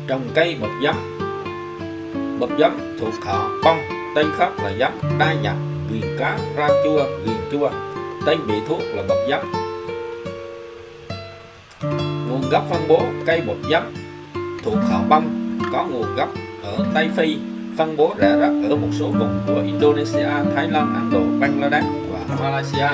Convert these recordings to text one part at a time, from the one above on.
Trồng cây bập giấm. Bập giấm thuộc họ bông, tên khác là giấm đa nhập, ghiền cá, rau chua, ghiền chua. Tên vị thuốc là bập giấm. Nguồn gốc phân bố cây bập giấm thuộc họ bông có nguồn gốc ở Tây Phi, phân bố rải rác ở một số vùng của Indonesia, Thái Lan, Ấn Độ, Bangladesh và Malaysia.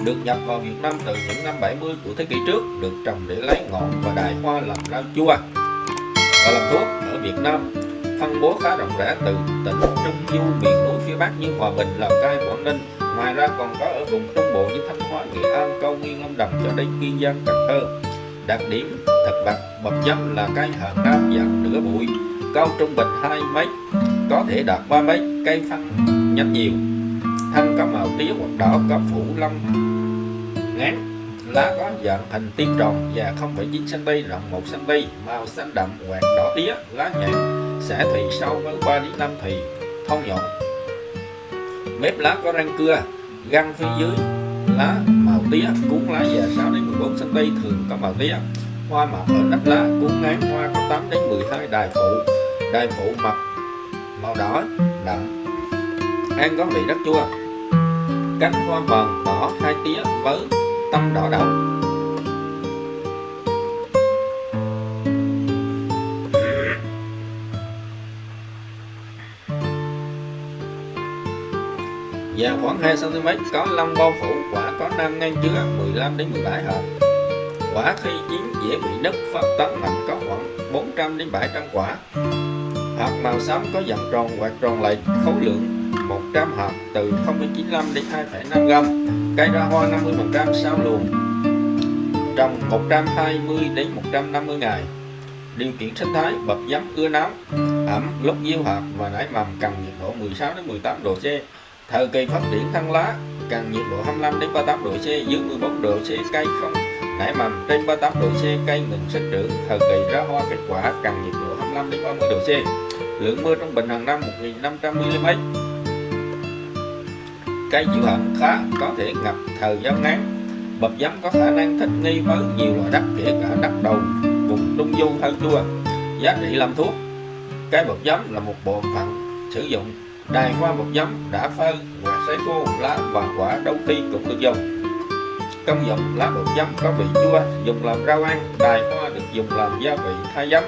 Được nhập vào Việt Nam từ những năm 70 của thế kỷ trước, được trồng để lấy ngọn và đài hoa làm rau chua và làm thuốc. Ở Việt Nam phân bố khá rộng rãi từ tỉnh Trung Du, miền núi phía Bắc như Hòa Bình, Lào Cai, Quảng Ninh. Ngoài ra còn có ở vùng Trung Bộ như Thanh Hóa, Nghệ An, Cao Nguyên, Lâm Đồng cho đến Kiên Giang, Cần Thơ. Đặc điểm thực vật bập giấm là cây hàng nam dạng nửa bụi, cao trung bình 2 mét, có thể đạt 3 mét, cây phân nhánh nhiều, thân có màu tía hoặc đỏ, có phủ lông ngắn, lá có dạng hình tiên tròn, dài 0,9 cm, rộng 1 cm, màu xanh đậm hoặc đỏ tía, lá nhạt, xẻ thùy sâu với 3 đến 5 thùy, thon nhọn. Mép lá có răng cưa, găng phía dưới lá màu tía, cuốn lá dài 6 đến 14 cm, thường có màu tía. Hoa mọc ở nách lá, cuốn ngắn, hoa có 8 đến 12 đài phụ mập màu đỏ đậm, ăn có vị rất chua. Cánh hoa vàng đỏ 2 tía với tâm đỏ đầu. Dài khoảng 2 cm, có lông bao phủ, quả có nang ngang chứa 15 đến 17 hạt. Quả khi chín dễ bị nứt, phát tán mạnh, có khoảng 400 đến 700 quả. Hạt màu xám có dạng tròn hoặc tròn lệch, khối lượng 100 hạt từ 0,95 đến 2,5 gram. Cây ra hoa 50% sau luồng. Trồng 120 đến 150 ngày. Điều kiện sinh thái bập giấm ưa nóng, ẩm, lúc gieo hạt và nảy mầm cần nhiệt độ 16 đến 18 độ C. Thời kỳ phát triển thân lá cần nhiệt độ 25 đến 38 độ C, dưới 14 độ C cây không nảy mầm, trên 38 độ C cây ngừng sinh trưởng. Thời kỳ ra hoa kết quả cần nhiệt độ 25 đến 30 độ C. Lượng mưa trung bình hàng năm 1.500 mm. Cây chịu hạn khá, có thể ngập thời gian ngắn. Bập giấm có khả năng thích nghi với nhiều loại đất, kể cả đất đầu vùng Trung Du thơ chua. Giá trị làm thuốc. Cây bập giấm là một bộ phận sử dụng. Đài hoa bập giấm đã phơi hoặc sấy khô, lá và quả đôi khi cũng được dùng. Công dụng: lá bập giấm có vị chua, dùng làm rau ăn. Đài hoa được dùng làm gia vị thay giấm,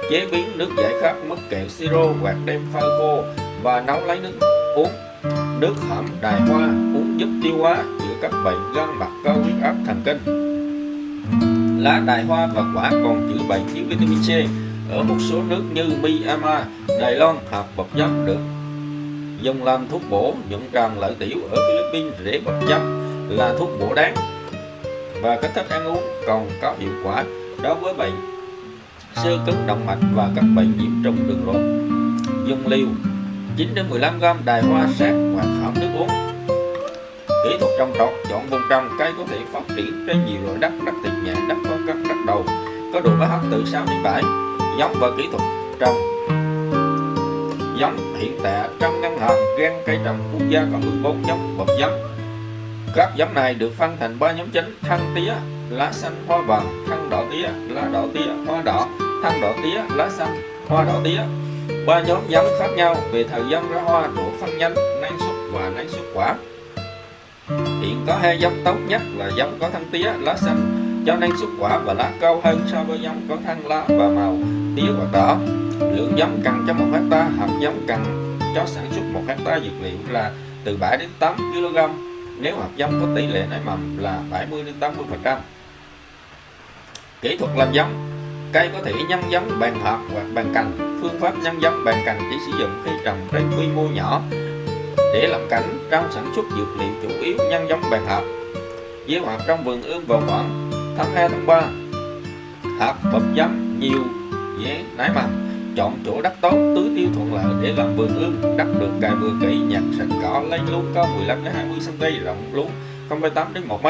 chế biến nước giải khát, mứt kẹo, siro hoặc đem phơi khô và nấu lấy nước uống. Nước hẩm đài hoa uống giúp tiêu hóa, chữa các bệnh gan mật, cao huyết áp, thần kinh. Lá đài hoa và quả còn chữa bệnh như vitamin C. Ở một số nước như Myanmar, Đài Loan, hạt bập giấm được dùng làm thuốc bổ nhuận tràng lợi tiểu. Ở Philippines, rễ bập giấm là thuốc bổ đáng và kích thích ăn uống, còn có hiệu quả đối với bệnh xơ cứng động mạch và các bệnh nhiễm trùng đường ruột. Dùng liều 9 đến 15 gram đài hoa sát hoặc hỗn nước uống. Kỹ thuật trồng trọt: chọn vùng trồng. Cây có thể phát triển trên nhiều loại đất: đất thịt nhẹ, đất có cát, đất đầu, có độ pH từ 6 đến 7. Giống và kỹ thuật trồng. Giống hiện tại trong ngân hàng gan cây trồng quốc gia có 14 giống bập giấm. Các giống này được phân thành 3 nhóm chính: thân tía, lá xanh, hoa vàng; thân đỏ tía, lá đỏ tía, hoa đỏ; thân đỏ tía, lá xanh, hoa đỏ tía. 3 nhóm giống khác nhau về thời gian ra hoa, độ phân nhánh, năng suất và năng suất quả. Hiện có 2 giống tốt nhất là giống có thân tía, lá xanh cho năng suất quả và lá cao hơn so với giống có thân lá và màu tía hoặc đỏ. Lượng giống cần cho 1 hecta, hạt giống cần cho sản xuất 1 hecta dược liệu là từ 7 đến 8 kg. Nếu hạt giống có tỷ lệ nảy mầm là 70 đến 80%. Kỹ thuật làm giống. Cây có thể nhân giống bằng hạt hoặc bằng cành. Phương pháp nhân giống bằng cành chỉ sử dụng khi trồng trên quy mô nhỏ để làm cảnh. Trong sản xuất dược liệu chủ yếu nhân giống bằng hạt. Gieo hạt trong vườn ươm vào khoảng tháng 2 tháng 3. Hạt bập giấm nhiều dễ nảy mầm. Chọn chỗ đất tốt, tưới tiêu thuận lợi để làm vườn ươm. Đất được cày bừa kỹ, nhặt sạch cỏ, lấy luống cao 15 đến 20 cm, rộng luống 0,8 đến 1 m.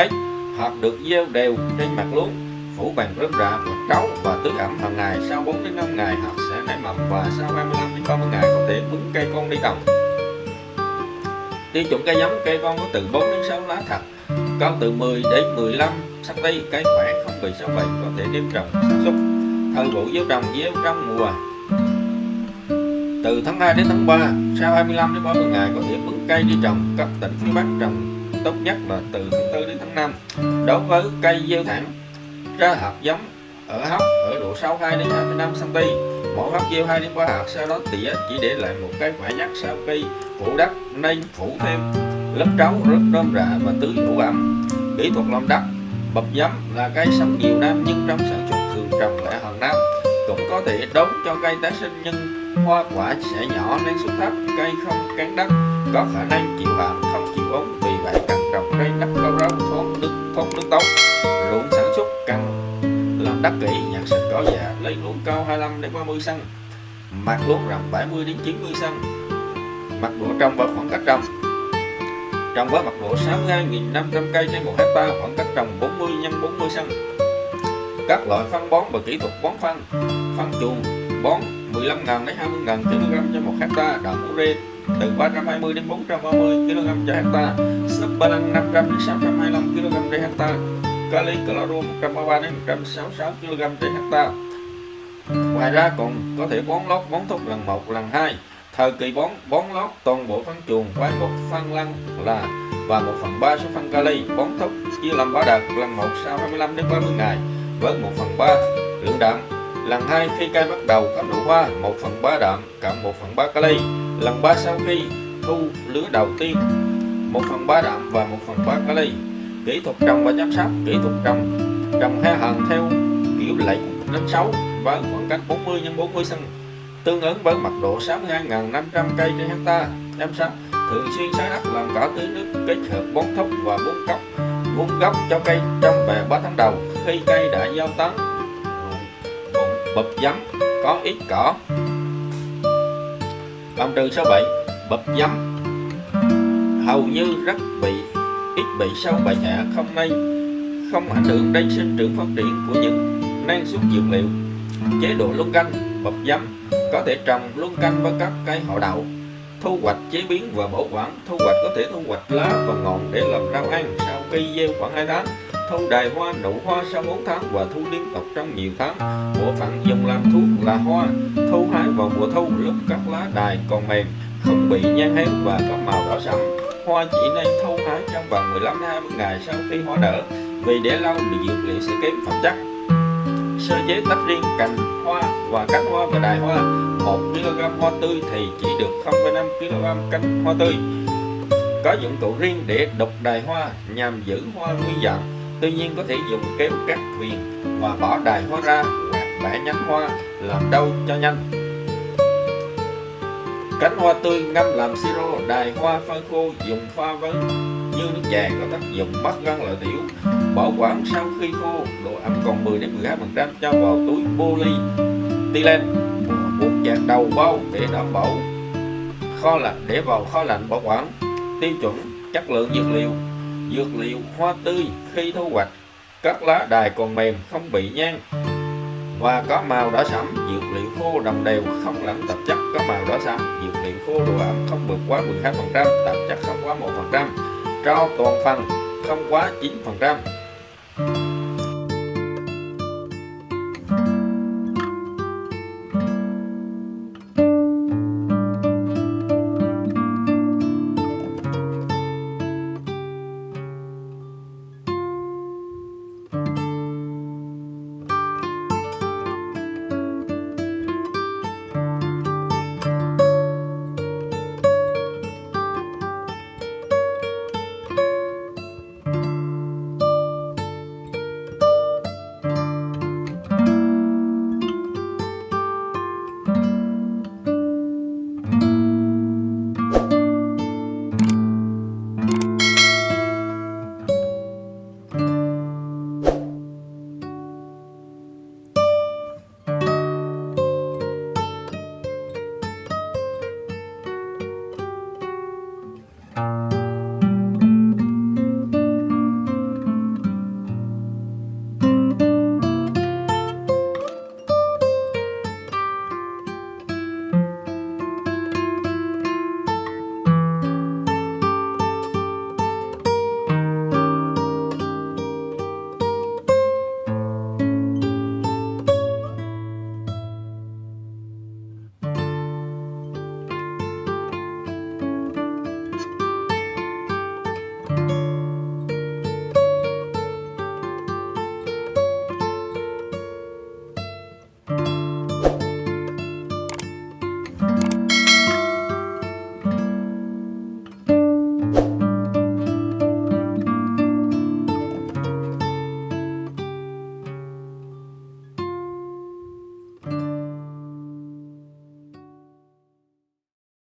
Hạt được gieo đều trên mặt luống, phủ bằng rơm rạ hoặc trấu và tưới ẩm hàng ngày. Sau 4 đến 5 ngày hạt sẽ nảy mầm và sau 25 đến 30 ngày có thể bứng cây con đi trồng. Tiêu chuẩn cây giống: cây con có từ 4 đến 6 lá thật, cao từ 10 đến 15 cm, cây khỏe không bị sâu bệnh, có thể đem trồng sản xuất. Thời vụ gieo trồng: gieo trong mùa Từ tháng 2 đến tháng 3, sau 25 đến 30 ngày có thể bứng cây đi trồng. Các tỉnh phía Bắc trồng tốt nhất là từ tháng 4 đến tháng 5. Đối với cây gieo thẳng, ra hạt giống ở hốc ở độ sâu 2 đến 2,5 cm, mỗi hốc gieo 2 đến 3 hạt, sau đó tỉa chỉ để lại một cái vải nhắc sau khi phủ đất, nên phủ thêm lớp trấu rất rơm rạ và tưới đủ ẩm. Kỹ thuật làm đất. Bập giấm là cây sống nhiều năm nhưng trong sản xuất thường trồng lại hàng năm, cũng có thể đốn cho cây tái sinh nhưng hoa quả sẽ nhỏ nên suất thấp, cây không cán đất, có khả năng chịu hạn, không chịu úng, vì vậy cần trồng cây đất cao ráo, thoát nước tốt. Ruộng sản xuất cần làm đất kỹ, nhặt sạch cỏ già, lấy luống cao 25 đến 30 cm, mặt luống rộng 70 đến 90 cm. Mặt độ trồng và khoảng cách trồng. Trồng với mật độ 62.500 cây trên 1 hecta, khoảng cách trồng 40 x 40 cm. Các loại phân bón và kỹ thuật bón phân. Phân chuồng bón 15.000 đến 20.000 kg cho 1 hecta, đạm ure từ 320 đến 430 kg cho hecta, super 500 đến 625 kg trên hecta, kali cloro 133 đến 166 kg trên hecta. Ngoài ra còn có thể bón lót, bón thúc lần 1, lần 2. Thời kỳ bón lót toàn bộ phân chuồng với một phân lăn là và 1/3 số phân kali. Bón thúc chia làm 3 đợt, lần 1 sau 25 đến 30 ngày với 1/3 lượng đạm, lần 2 khi cây bắt đầu có nụ hoa 1/3 đạm cộng 1/3 kali, lần 3 sau khi thu lứa đầu tiên 1/3 đạm và 1/3 kali. Kỹ thuật trồng và chăm sóc. Kỹ thuật trồng hai hàng theo kiểu lệch đánh xấu với khoảng cách 40 x 40 cm, tương ứng với mật độ 62.500 cây trên hecta. Chăm sóc thường xuyên xới đất, làm cỏ, tưới nước, kết hợp bón thúc và vun gốc cho cây trong vài 3 tháng đầu. Khi cây đã giao tán, bập giấm có ít cỏ. Phòng trừ sâu bệnh. Bập giấm hầu như ít bị sâu bệnh hạ, không ảnh hưởng đến sinh trưởng phát triển của những năng suất dược liệu. Chế độ luân canh. Bập giấm có thể trồng luân canh với các cây họ đậu. Thu hoạch, chế biến và bảo quản. Thu hoạch có thể thu hoạch lá và ngọn để làm rau ăn sau khi gieo khoảng 2 tháng. Thu đài hoa, nụ hoa sau 4 tháng và thu liên tục trong nhiều tháng. Bộ phận dùng làm thuốc là hoa. Thu hái vào mùa thu lúc các lá đài còn mềm, không bị nhang héo và có màu đỏ sẫm. Hoa chỉ nên thu hái trong vòng 15 đến 20 ngày sau khi hoa nở, vì để lâu thì dược liệu sẽ kém phẩm chất. Sơ chế tách riêng cành hoa và cánh hoa và đài hoa. 1 kg hoa tươi thì chỉ được 0,5 kg cánh hoa tươi. Có dụng cụ riêng để đục đài hoa nhằm giữ hoa nguyên dạng. Tuy nhiên có thể dùng kéo cắt viền và bỏ đài hoa ra hoặc bẻ nhánh hoa làm đâu cho nhanh. Cánh hoa tươi ngâm làm siro. Đài hoa phơi khô dùng pha với như nước chè có tác dụng bắt gan lợi tiểu. Bảo quản sau khi khô, độ ẩm còn 10 đến 12%, cho vào túi polyethylene, buộc chặt đầu bao để đảm bảo để vào kho lạnh bảo quản. Tiêu chuẩn chất lượng dược liệu. Dược liệu hoa tươi khi thu hoạch, các lá đài còn mềm, không bị nhang và có màu đỏ sẫm. Dược liệu khô đồng đều, không lẫn tạp chất, có màu đỏ sẫm. Dược liệu khô độ ẩm không vượt quá 12%, tạp chất không quá 1%, tro toàn phần không quá 9%.